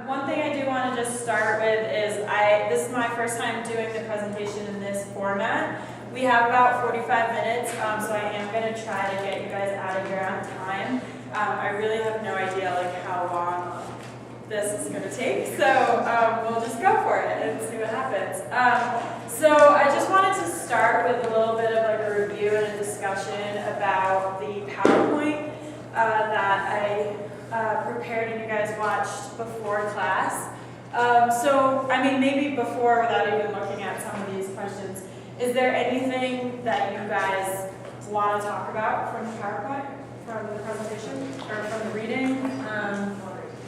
One thing I do want to just start with is this is my first time doing the presentation in this format. We have about 45 minutes, so I am going to try to get you guys out of here on time. I really have no idea like how long this is going to take, so we'll just go for it and see what happens. So I just wanted to start with a little bit of like a review and a discussion about the PowerPoint that I prepared and you guys watched before class. So, I mean, maybe before, without even looking at some of these questions, is there anything that you guys want to talk about from the PowerPoint, from the presentation, or from the reading?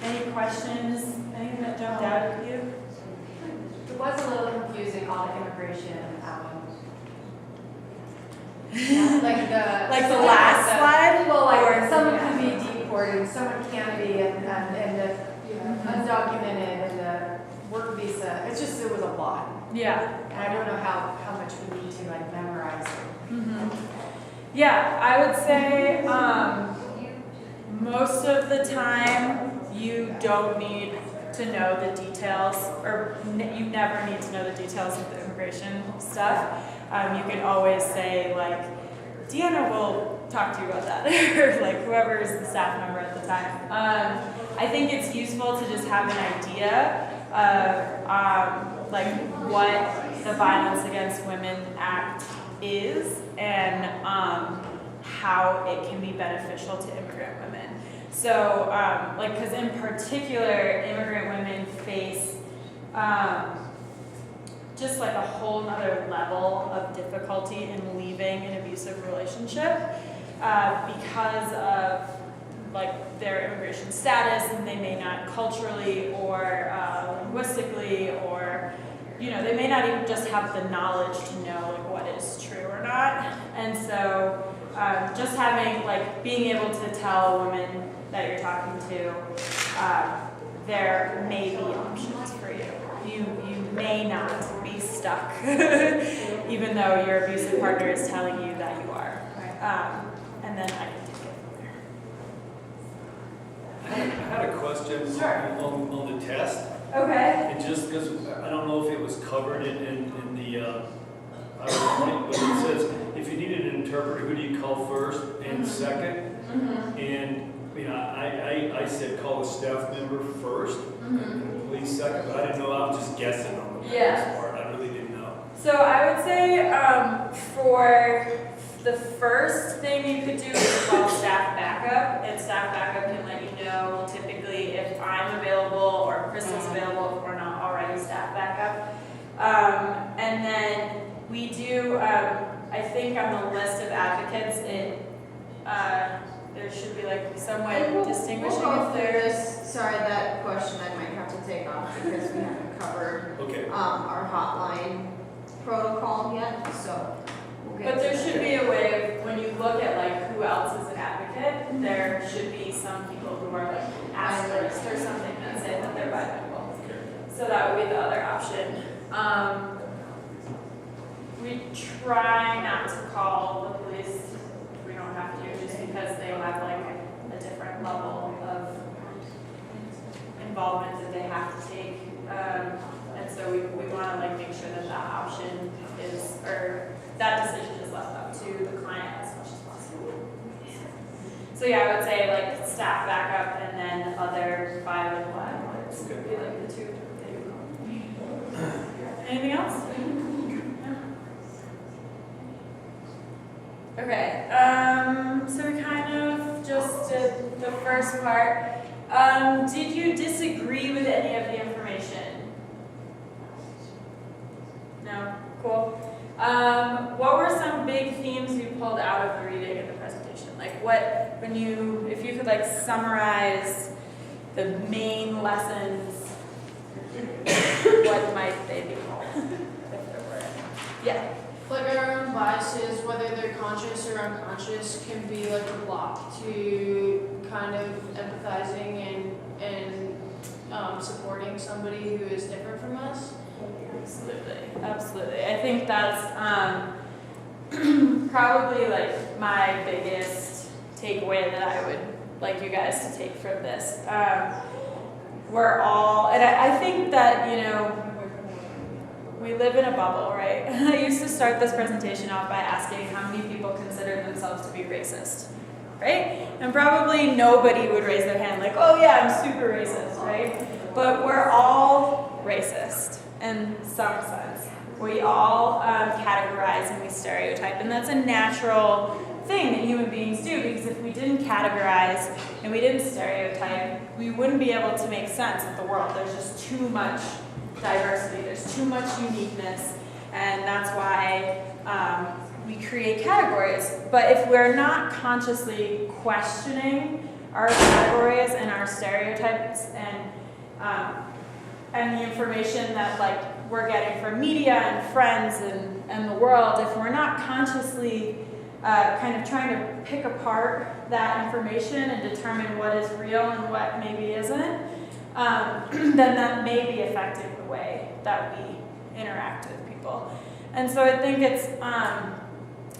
Any questions? Anything that jumped out at you? It was a little confusing, all the immigration. Like the last slide? Well, like someone can be deported, someone can't be, and the undocumented, and the work visa. It's just, it was a lot. Yeah. And I don't know how much we need to like memorize it. Mm-hmm. Yeah, I would say most of the time you don't need to know the details, or you never need to know the details of the immigration stuff. You can always say like, Deanna will talk to you about that, or like whoever is the staff member at the time. I think it's useful to just have an idea of like what the Violence Against Women Act is and how it can be beneficial to immigrant women. So, like, because in particular, immigrant women face just like a whole nother level of difficulty in leaving an abusive relationship because of like their immigration status, and they may not culturally or linguistically, or they may not even just have the knowledge to know like what is true or not. And so just having like being able to tell a woman that you're talking to, there may be options for you. You may not be stuck, even though your abusive partner is telling you that you are. And then I can take it from there. I had a question Sure. on the test. Okay. And just because I don't know if it was covered in the PowerPoint, but it says if you needed an interpreter, who do you call first and second? Mm-hmm. And I said call a staff member first, and police second, but I didn't know. I was just guessing on the first part. I really didn't know. So I would say for the first thing you could do is call staff backup, and staff backup can let you know typically if I'm available or Chris is available if we're not already staff backup. And then we do, I think on the list of advocates, there should be like some way of distinguishing if there's. Sorry, that question I might have to take off because we haven't covered our hotline protocol yet, so we'll get But there to should that. be a way of, when you look at like who else is an advocate, there should be some people who are like asterisks or something that say that they're bilingual. So that would be the other option. We try not to call the police if we don't have to, just because they have like a different level of involvement that they have to take. And so we want to like make sure that that option is, or that decision is left up to the client as much as possible. So yeah, I would say like staff backup and then other bilingual advocates would be like the two that you would call. Anything else? Okay, so we kind of just did the first part. Did you disagree with any of the information? No? Cool. What were some big themes you pulled out of the reading and the presentation? Like what, if you could like summarize the main lessons, what might they be? If there were any. Yeah. Like our own biases, whether they're conscious or unconscious, can be like a block to kind of empathizing and supporting somebody who is different from us. Absolutely, absolutely. I think that's probably like my biggest takeaway that I would like you guys to take from this. we're all, and I think that, you know, we live in a bubble, right? I used to start this presentation off by asking how many people consider themselves to be racist, right? And probably nobody would raise their hand like, oh yeah, I'm super racist, right? But we're all racist in some sense. We all categorize and we stereotype, and that's a natural thing that human beings do, because if we didn't categorize and we didn't stereotype, we wouldn't be able to make sense of the world. There's just too much diversity, there's too much uniqueness, and that's why we create categories. But if we're not consciously questioning our categories and our stereotypes and the information that like we're getting from media and friends and the world, if we're not consciously kind of trying to pick apart that information and determine what is real and what maybe isn't, then that may be affecting the way that we interact with people. And so I think it's,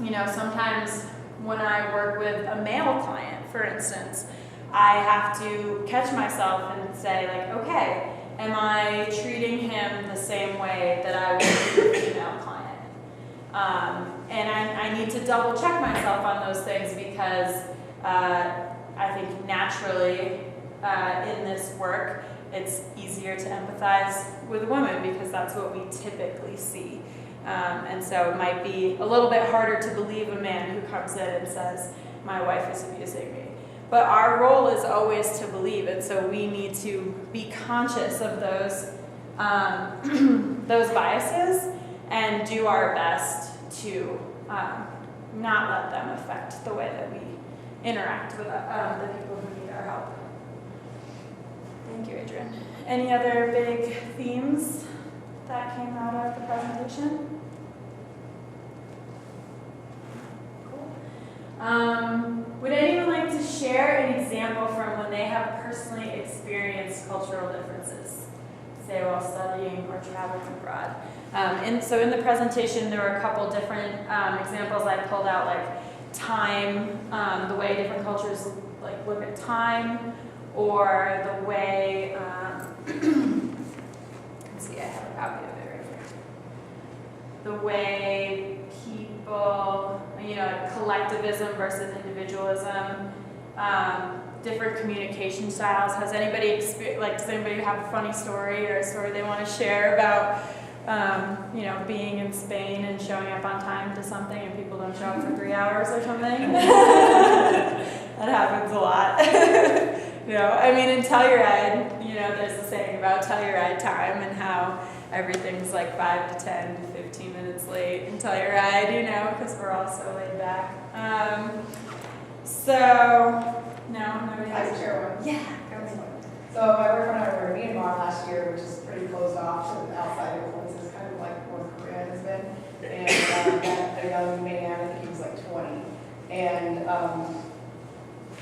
you know, sometimes when I work with a male client, for instance, I have to catch myself and say like, okay, am I treating him the same way that I would treat a female client? And I need to double check myself on those things, because I think naturally in this work, it's easier to empathize with a woman because that's what we typically see. And so it might be a little bit harder to believe a man who comes in and says, my wife is abusing me. But our role is always to believe, and so we need to be conscious of those, those biases and do our best to not let them affect the way that we interact with the people who need our help. Thank you, Adrian. Any other big themes that came out of the presentation? Cool. Would anyone like to share an example from when they have personally experienced cultural differences, say while studying or traveling abroad? And so in the presentation, there were a couple different examples I pulled out, like time, the way different cultures like look at time, or the way, let's see, I have a copy of it right here. The way people, you know, like collectivism versus individualism, different communication styles. Has anybody does anybody have a funny story or a story they want to share about, you know, being in Spain and showing up on time to something and people don't show up for 3 hours or something? That happens a lot. You know, I mean, in Telluride, you know, there's a saying about Telluride time and how everything's like 5 to 10 to 15 minutes late in Telluride, you know, because we're all so laid back. Nobody I has can share one. Yeah, go ahead. So my boyfriend and I were in Myanmar last year, which is pretty closed off to the outside influences, kind of like North Korea has been. And met a young man, I think he was like 20. And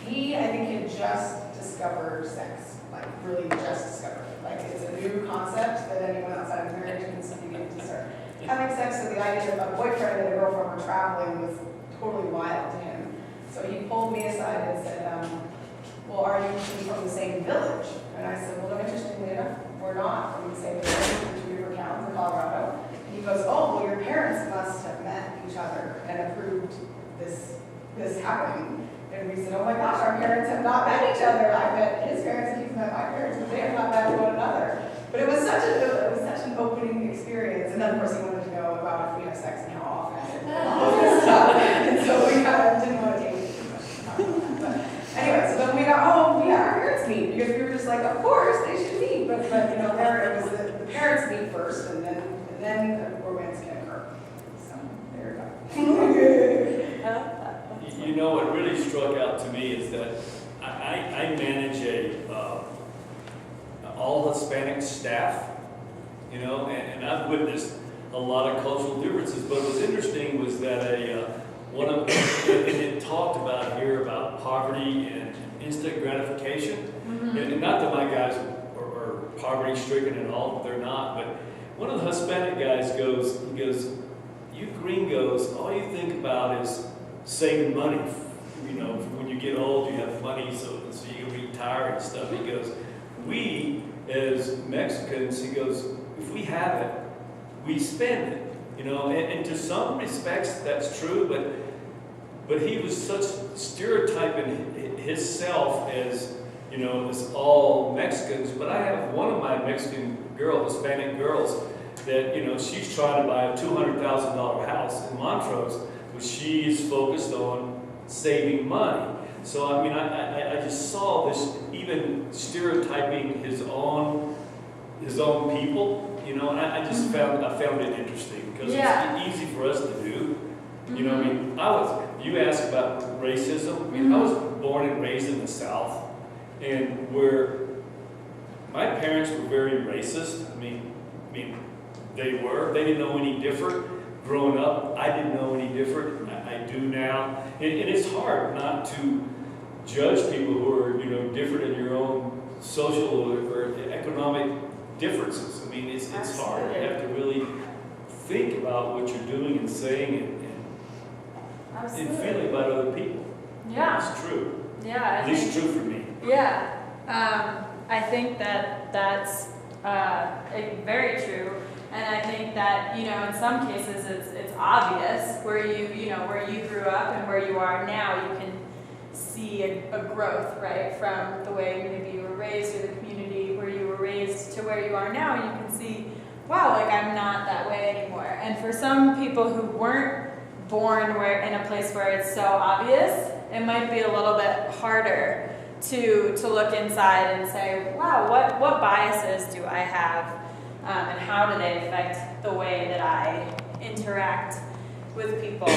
he, I think, had just discovered sex, like really just discovered it. Like it's a new concept that anyone outside of marriage can begin to start having sex. So the idea of a boyfriend and a girlfriend were traveling was totally wild to him. So he pulled me aside and said, well, are you from the same village? And I said, well, interestingly enough, we're not from the same village, we're two different towns in Colorado. And he goes, oh, well, your parents must have met each other and approved this happening. And we said, oh my gosh, our parents have not met each other. I met his parents and he's met my parents, but they have not met one another. But it was such an opening experience. And then, of course, he wanted to know about if we have sex and how often and all this stuff. And so we kind of didn't want to take it too much time. But anyway, so then we got home, we had our parents meet, because we were just like, of course, they should meet. But you know, there it was the parents meet first, and then the romance can occur. So there we go. You know, what really struck out to me is that I manage a all Hispanic staff, you know, and I've witnessed a lot of cultural differences. But what was interesting was that and it talked about here about poverty and instant gratification. Mm-hmm. And not that my guys are poverty stricken at all, they're not. But one of the Hispanic guys goes, you gringos, all you think about is saving money. You know, when you get old, you have money, so you can retire and stuff. He goes, we as Mexicans, he goes, if we have it, we spend it. You know, and to some respects that's true, but he was such stereotyping himself as, you know, as all Mexicans. But I have one of my Mexican Hispanic girls, that, you know, she's trying to buy a $200,000 house in Montrose, but she's focused on saving money. So I mean, I just saw this even stereotyping his own people, you know, and I just found it interesting because it's easy for us to do. You know, I mean, you asked about racism. I mean, I was born and raised in the South, and where my parents were very racist. I mean, they didn't know any different. Growing up, I didn't know any different. I do now. And it's hard not to judge people who are, you know, different in your own social or economic differences. I mean, it's hard. You have to really think about what you're doing and saying and feeling about other people. Yeah. It's true. Yeah. At least true for me. Yeah. I think that's very true. And I think that, you know, in some cases it's obvious where you grew up and where you are now. You can see a growth, right, from the way maybe you were raised or the community where you were raised to where you are now. And you can see, wow, like I'm not that way anymore. And for some people who weren't born in a place where it's so obvious, it might be a little bit harder to look inside and say, wow, what biases do I have? And how do they affect the way that I interact with people?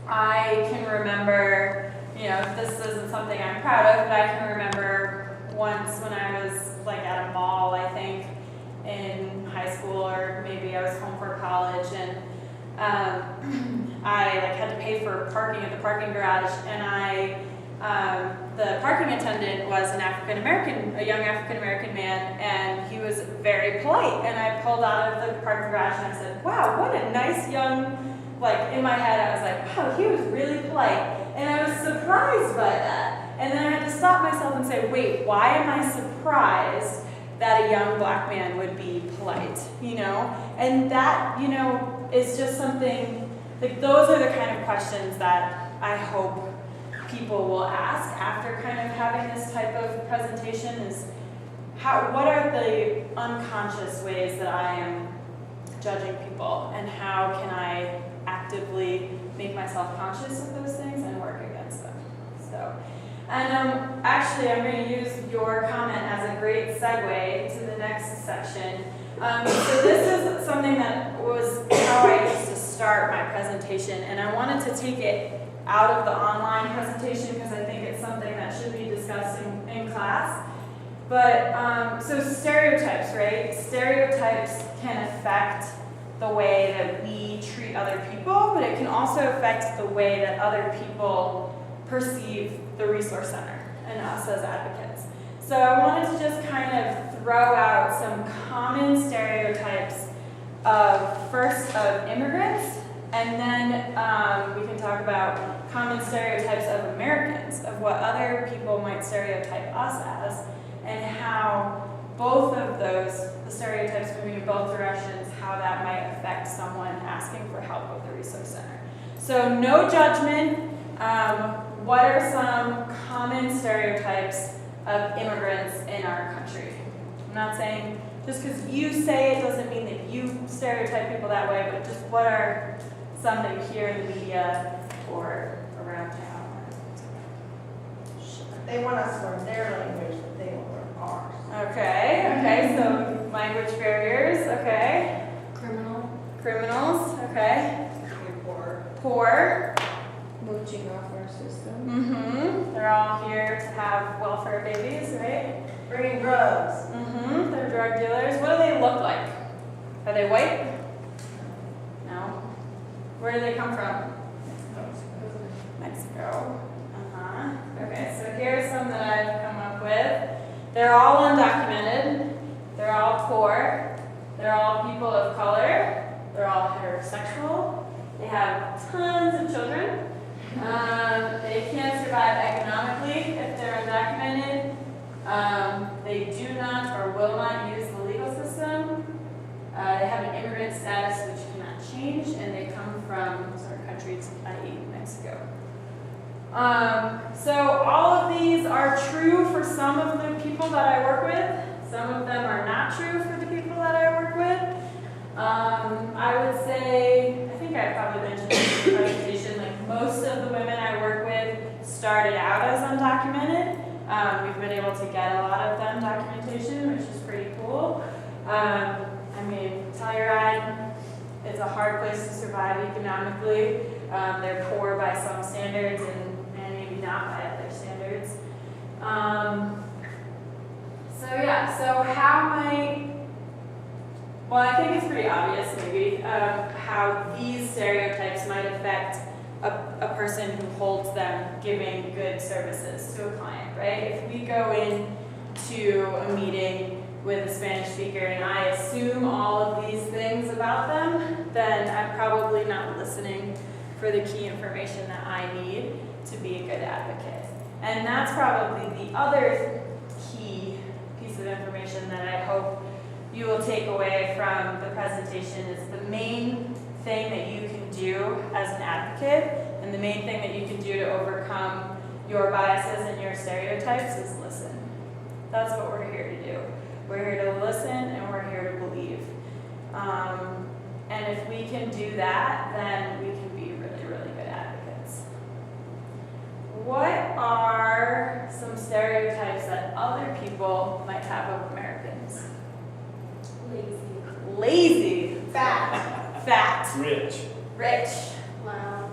I can remember, you know, this isn't something I'm proud of, but I can remember once when I was like at a mall, I think, in high school, or maybe I was home for college, and I like had to pay for parking at the parking garage, and the parking attendant was a young African American man, and he was very polite. And I pulled out of the parking garage and I said, wow, what a nice young, like in my head I was like, wow, he was really polite. And I was surprised by that. And then I had to stop myself and say, wait, why am I surprised that a young black man would be polite, you know? And that, you know, is just something, like those are the kind of questions that I hope people will ask after kind of having this type of presentation is, what are the unconscious ways that I am judging people, and how can I actively make myself conscious of those things and work against them? So, and actually I'm going to use your comment as a great segue to the next section. So this is something that was how I used to start my presentation, and I wanted to take it out of the online presentation because I think it's something that should be discussed in class. But, so stereotypes, right? Stereotypes can affect the way that we treat other people, but it can also affect the way that other people perceive the Resource Center and us as advocates. So I wanted to just kind of throw out some common stereotypes of immigrants, and then we can talk about common stereotypes of Americans, of what other people might stereotype us as, and how both of those, the stereotypes moving in both directions, how that might affect someone asking for help with the Resource Center. So no judgment. What are some common stereotypes of immigrants in our country? I'm not saying just because you say it doesn't mean that you stereotype people that way, but just what are some that you hear in the media or around town? They want us to learn their language, but they don't learn ours. Okay, so language barriers, okay. Criminals, okay. Poor. Mooching off our system. Mm-hmm. They're all here to have welfare babies, right? Bringing drugs. Mm-hmm. They're drug dealers. What do they look like? Are they white? No. Where do they come from? Mexico. Okay, so here's some that I've come up with. They're all undocumented. They're all poor. They're all people of color. They're all heterosexual. They have tons of children. They can't survive economically if they're undocumented. They do will not use the legal system. They have an immigrant status which cannot change, and they come from certain countries, i.e. Mexico. So all of these are true for some of the people that I work with. Some of them are not true for the people that I work with. I would say, I think I probably mentioned this in the presentation, like most of the women I work with started out as undocumented. We've been able to get a lot of them documentation, which is pretty cool. I mean, Telluride, it's a hard place to survive economically. They're poor by some standards and maybe not by other standards. So yeah, so how might, well, I think it's pretty obvious maybe how these stereotypes might affect a person who holds them giving good services to a client, right? If we go into a meeting with a Spanish speaker and I assume all of these things about them, then I'm probably not listening for the key information that I need to be a good advocate. And that's probably the other key piece of information that I hope you will take away from the presentation is the main thing that you can do as an advocate and the main thing that you can do to overcome your biases and your stereotypes is listen. That's what we're here to do. We're here to listen and we're here to believe. And if we can do that, then we can be really, really good advocates. What are some stereotypes that other people might have of Americans? Lazy. Lazy. Fat. Fat. Rich. Rich. Loud.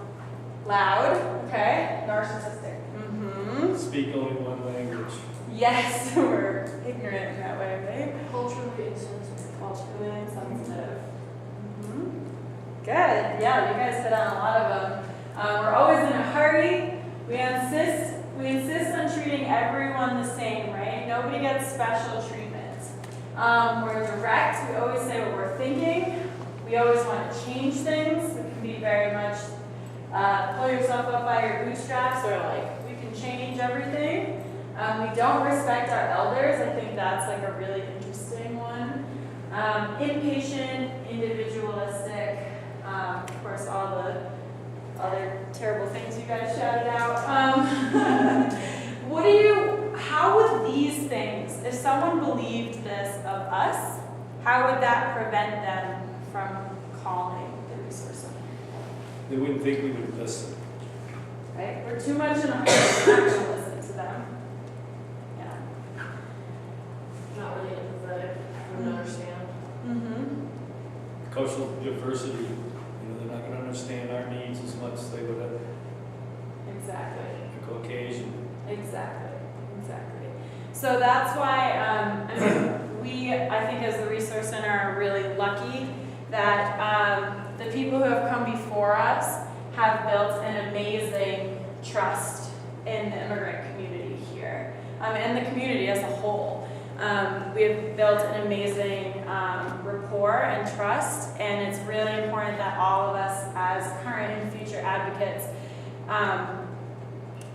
Loud. Okay. Narcissistic. Mm-hmm. Speak only one language. Yes, we're ignorant in that way, right? Culturally insensitive. Culturally insensitive. Mm-hmm. Good. Yeah, you guys hit on a lot of them. We're always in a hurry. We insist on treating everyone the same, right? Nobody gets special treatment. We're direct. We always say what we're thinking. We always want to change things. It can be very much pull yourself up by your bootstraps or like we can change everything. We don't respect our elders. I think that's like a really interesting one. Impatient, individualistic, of course all the other terrible things you guys shouted out. How would these things, if someone believed this of us, how would that prevent them from calling the resource center? They wouldn't think we would listen. Right? We're too much in a hurry to actually listen to them. Yeah. Not really empathetic. I wouldn't understand. Mm-hmm. Cultural diversity, they're not going to understand our needs as much as they would have Exactly. a Caucasian. Exactly. So that's why I think as the Resource Center are really lucky that the people who have come before us have built an amazing trust in the immigrant community here and the community as a whole. We have built an amazing rapport and trust, and it's really important that all of us as current and future advocates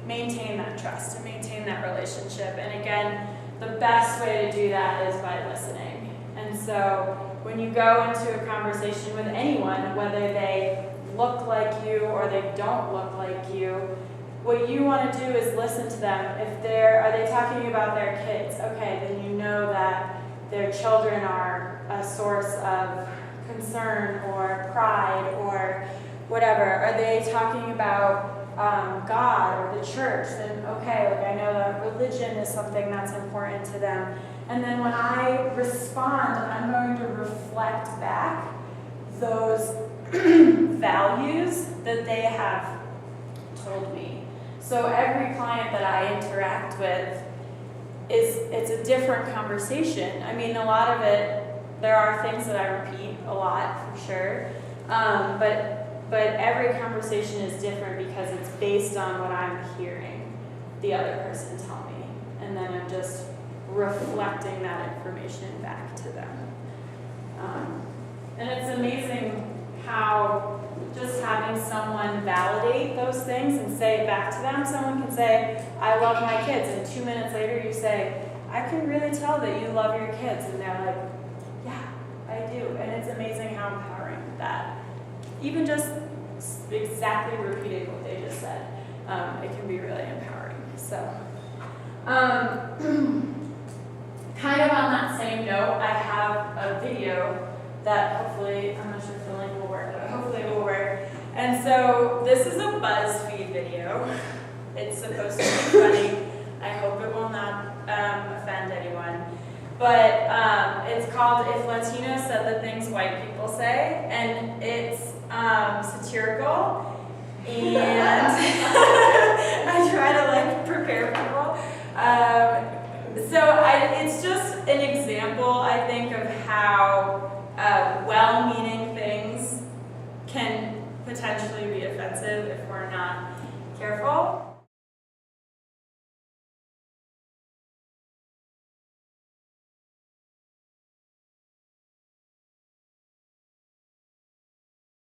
maintain that trust and maintain that relationship. And again, the best way to do that is by listening. And so when you go into a conversation with anyone, whether they look like you or they don't look like you, what you want to do is listen to them. Are they talking about their kids? Okay, then you know that their children are a source of concern or pride or whatever. Are they talking about God or the church? Then okay, I know that religion is something that's important to them. And then when I respond, I'm going to reflect back those values that they have told me. So every client that I interact with it's a different conversation. I mean, a lot of it, there are things that I repeat a lot for sure, but every conversation is different because it's based on what I'm hearing the other person tell me, and then I'm just reflecting that information back to them. And it's amazing how just having someone validate those things and say it back to them. Someone can say, I love my kids, and 2 minutes later you say, I can really tell that you love your kids. And they're like, yeah, I do. And it's amazing how empowering that, even just exactly repeating what they just said, it can be really empowering. So, kind of on that same note, I have a video that hopefully, I'm not sure if the link will work, but hopefully it will work. And so this is a BuzzFeed video. It's supposed to be funny. I hope it will not offend anyone. But it's called If Latinos Said the Things White People Say, and it's satirical. And I try to like prepare people. It's just an example, I think, of how well-meaning things can potentially be offensive if we're not careful.